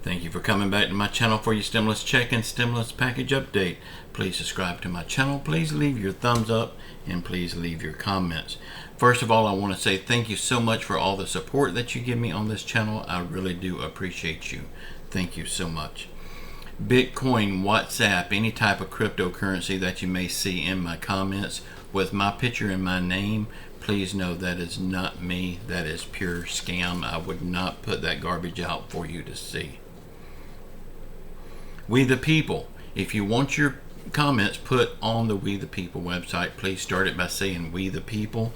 Thank you for coming back to my channel for your stimulus check and stimulus package update. Please subscribe to my channel. Please leave your thumbs up and please leave your comments. First of all, I want to say thank you so much for all the support that you give me on this channel. I really do appreciate you. Thank you so much. Bitcoin, WhatsApp, any type of cryptocurrency that you may see in my comments with my picture and my name, please know that is not me. That is pure scam. I would not put that garbage out for you to see. We the People. If you want your comments put on the We the People website, please start it by saying We the People.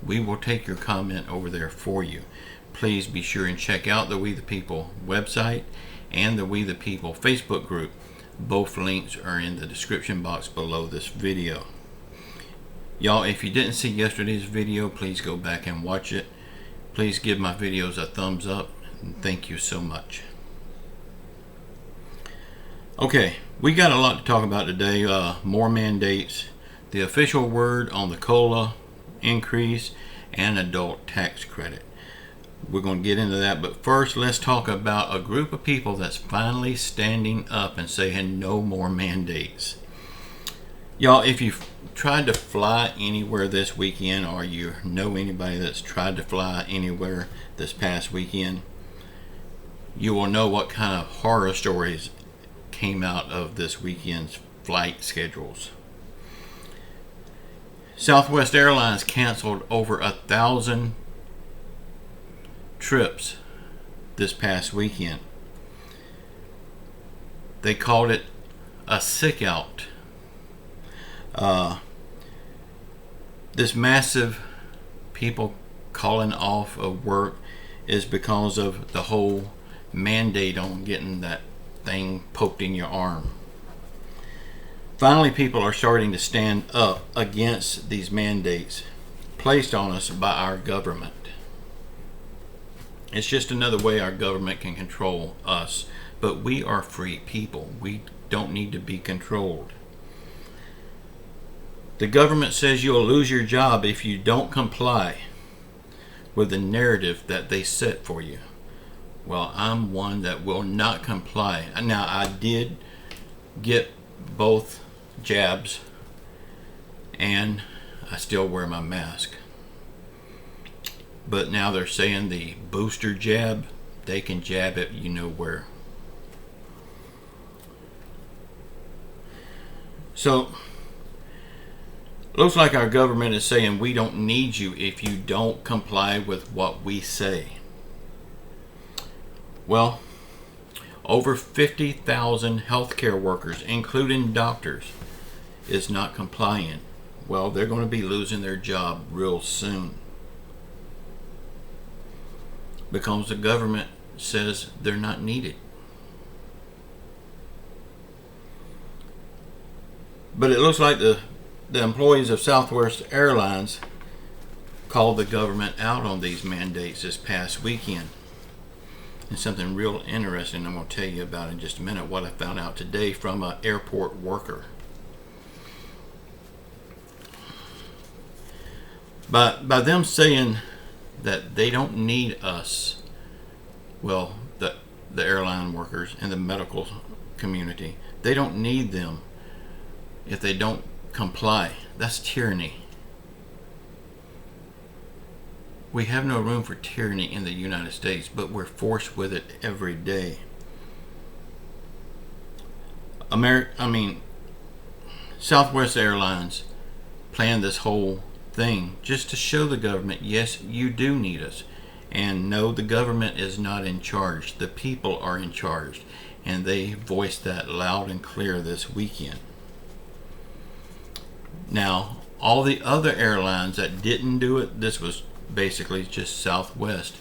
We will take your comment over there for you. Please be sure and check out the We the People website and the We the People Facebook group. Both links are in the description box below this video. Y'all, if you didn't see yesterday's video, please go back and watch it. Please give my videos a thumbs up. And thank you so much. Okay, we got a lot to talk about today. More mandates, the official word on the COLA increase, and adult tax credit. We're going to get into that, but first let's talk about a group of people that's finally standing up and saying no more mandates. Y'all, if you've tried to fly anywhere this weekend, or you know anybody that's tried to fly anywhere this past weekend, you will know what kind of horror stories came out of this weekend's flight schedules. Southwest Airlines canceled over 1,000 trips this past weekend. They called it a sick out. This massive people calling off of work is because of the whole mandate on getting that thing poked in your arm. Finally, people are starting to stand up against these mandates placed on us by our government. It's just another way our government can control us, but we are free people. We don't need to be controlled. The government says you'll lose your job if you don't comply with the narrative that they set for you. Well, I'm one that will not comply. Now, I did get both jabs and I still wear my mask. But now they're saying the booster jab, they can jab it you know where. So, looks like our government is saying we don't need you if you don't comply with what we say. Well, over 50,000 healthcare workers, including doctors, is not compliant. Well, they're going to be losing their job real soon because the government says they're not needed. But it looks like the employees of Southwest Airlines called the government out on these mandates this past weekend. And something real interesting I'm going to tell you about in just a minute, what I found out today from an airport worker. By them saying that they don't need us, well, the airline workers and the medical community, they don't need them if they don't comply. That's tyranny. We have no room for tyranny in the United States, but we're forced with it every day. Southwest Airlines planned this whole thing just to show the government, yes, you do need us. And no, the government is not in charge. The people are in charge. And they voiced that loud and clear this weekend. Now, all the other airlines that didn't do it, this was basically just Southwest,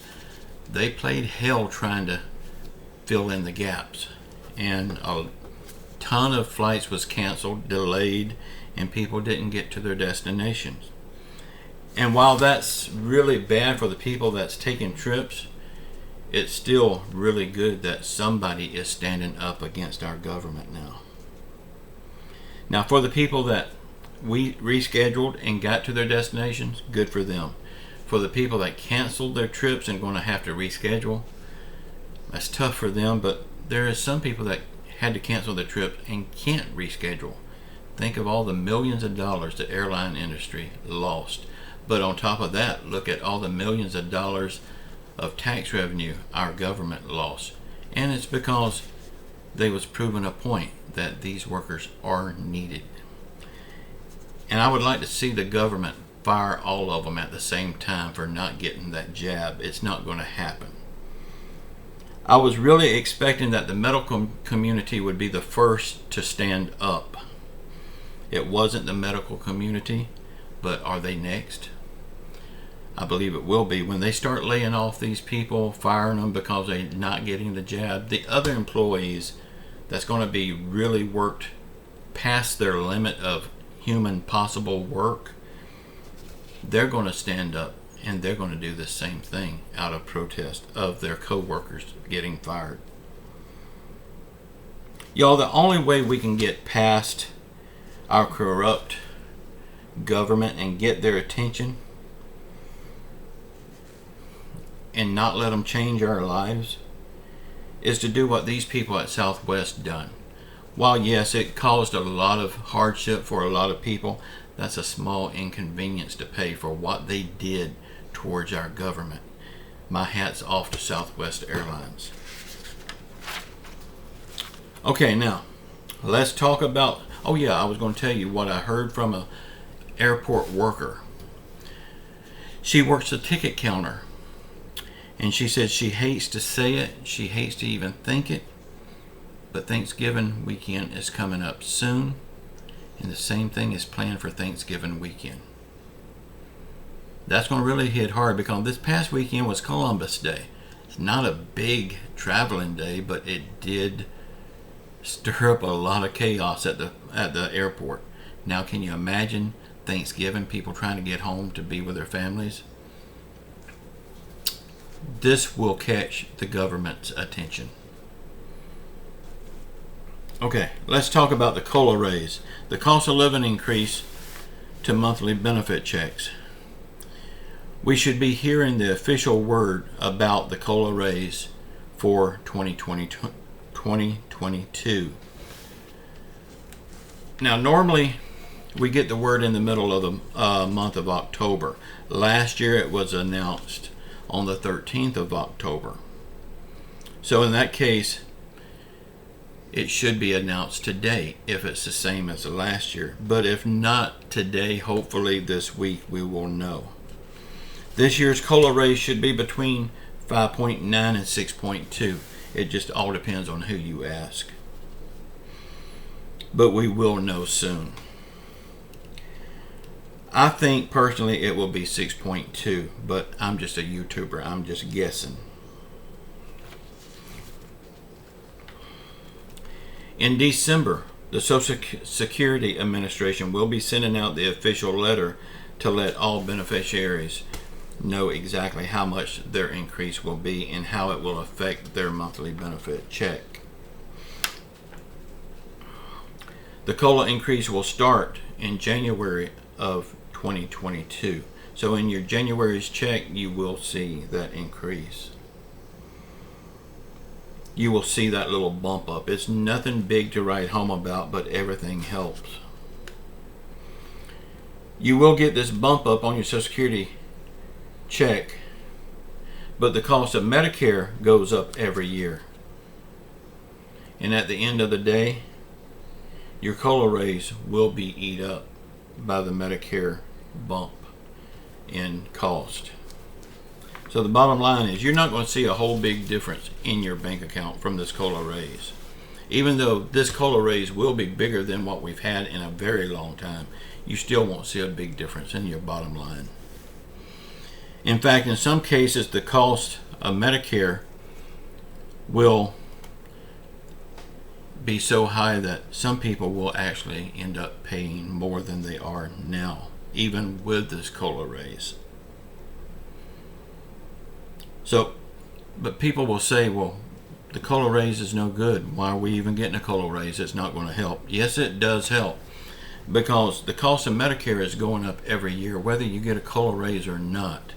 they played hell trying to fill in the gaps, and a ton of flights was canceled, delayed, and people didn't get to their destinations. And while that's really bad for the people that's taking trips, it's still really good that somebody is standing up against our government now. Now, for the people that we rescheduled and got to their destinations, good for them. For the people that canceled their trips and going to have to reschedule, that's tough for them, but there is some people that had to cancel their trip and can't reschedule. Think of all the millions of dollars the airline industry lost. But on top of that, look at all the millions of dollars of tax revenue our government lost. And it's because they was proven a point that these workers are needed. And I would like to see the government fire all of them at the same time for not getting that jab. It's not going to happen. I was really expecting that the medical community would be the first to stand up. It wasn't the medical community, but are they next? I believe it will be. When they start laying off these people, firing them because they're not getting the jab, the other employees that's going to be really worked past their limit of human possible work, they're going to stand up and they're going to do the same thing out of protest of their co-workers getting fired. Y'all, the only way we can get past our corrupt government and get their attention and not let them change our lives is to do what these people at Southwest done. While yes, it caused a lot of hardship for a lot of people, that's a small inconvenience to pay for what they did towards our government. My hat's off to Southwest Airlines. Okay, now let's talk about, oh yeah, I was going to tell you what I heard from a airport worker. She works the ticket counter, and she said she hates to say it, she hates to even think it, but Thanksgiving weekend is coming up soon, and the same thing is planned for Thanksgiving weekend. That's going to really hit hard because this past weekend was Columbus Day. It's not a big traveling day, but it did stir up a lot of chaos at the airport. Now, can you imagine Thanksgiving, people trying to get home to be with their families? This will catch the government's attention. Okay, let's talk about the COLA raise, the cost of living increase to monthly benefit checks. We should be hearing the official word about the COLA raise for 2022. Now, normally we get the word in the middle of the month of October. Last year it was announced on the 13th of October. So in that case, it should be announced today if it's the same as the last year. But if not today, hopefully this week we will know. This year's COLA raise should be between 5.9 and 6.2. It just all depends on who you ask. But we will know soon. I think personally it will be 6.2, but I'm just a YouTuber. I'm just guessing. In December, the Social Security Administration will be sending out the official letter to let all beneficiaries know exactly how much their increase will be and how it will affect their monthly benefit check. The COLA increase will start in January of 2022. So in your January's check, you will see that increase. You will see that little bump up. It's nothing big to write home about, but everything helps. You will get this bump up on your Social Security check, but the cost of Medicare goes up every year. And at the end of the day, your COLA raise will be eat up by the Medicare bump in cost. So the bottom line is you're not going to see a whole big difference in your bank account from this COLA raise. Even though this COLA raise will be bigger than what we've had in a very long time, you still won't see a big difference in your bottom line. In fact, in some cases, the cost of Medicare will be so high that some people will actually end up paying more than they are now, even with this COLA raise. So, but people will say, well, the COLA raise is no good. Why are we even getting a COLA raise? It's not going to help. Yes, it does help, because the cost of Medicare is going up every year, whether you get a COLA raise or not.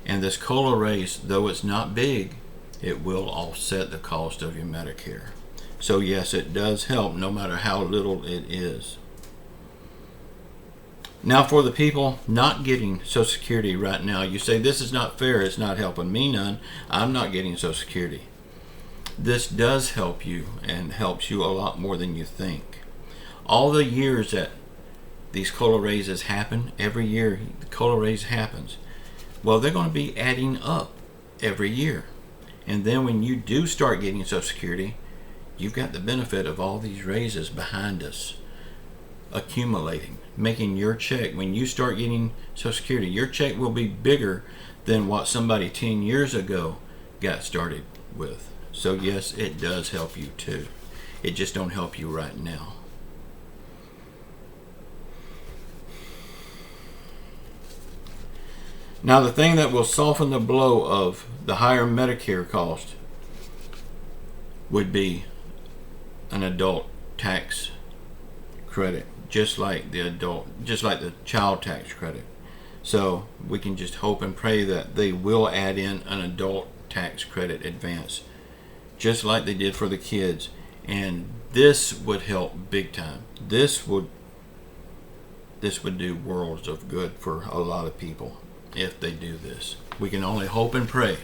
And this COLA raise, though it's not big, it will offset the cost of your Medicare. So yes, it does help no matter how little it is. Now for the people not getting Social Security right now, you say this is not fair, it's not helping me none, I'm not getting Social Security. This does help you, and helps you a lot more than you think. All the years that these COLA raises happen, every year the COLA raise happens, well, they're going to be adding up every year. And then when you do start getting Social Security, you've got the benefit of all these raises behind us, accumulating, making your check, when you start getting Social Security, your check will be bigger than what somebody 10 years ago got started with. So yes, it does help you too. It just don't help you right now. Now the thing that will soften the blow of the higher Medicare cost would be an adult tax credit, just like the child tax credit. So we can just hope and pray that they will add in an adult tax credit advance, just like they did for the kids. And this would help big time. This would do worlds of good for a lot of people if they do this. We can only hope and pray.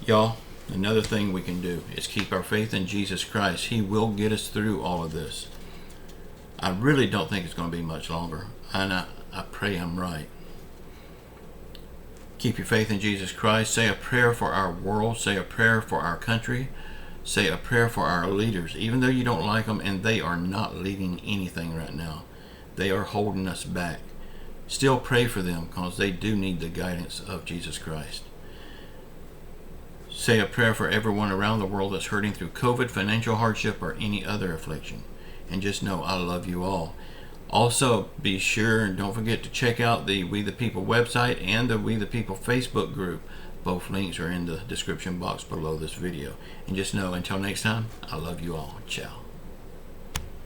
Y'all, another thing we can do is keep our faith in Jesus Christ. He will get us through all of this. I really don't think it's going to be much longer, and I pray I'm right. Keep your faith in Jesus Christ. Say a prayer for our world. Say a prayer for our country. Say a prayer for our leaders, even though you don't like them and they are not leading anything right now. They are holding us back. Still pray for them, because they do need the guidance of Jesus Christ. Say a prayer for everyone around the world that's hurting through COVID, financial hardship, or any other affliction. And just know I love you all. Also, be sure and don't forget to check out the We the People website and the We the People Facebook group. Both links are in the description box below this video. And just know, until next time, I love you all. Ciao.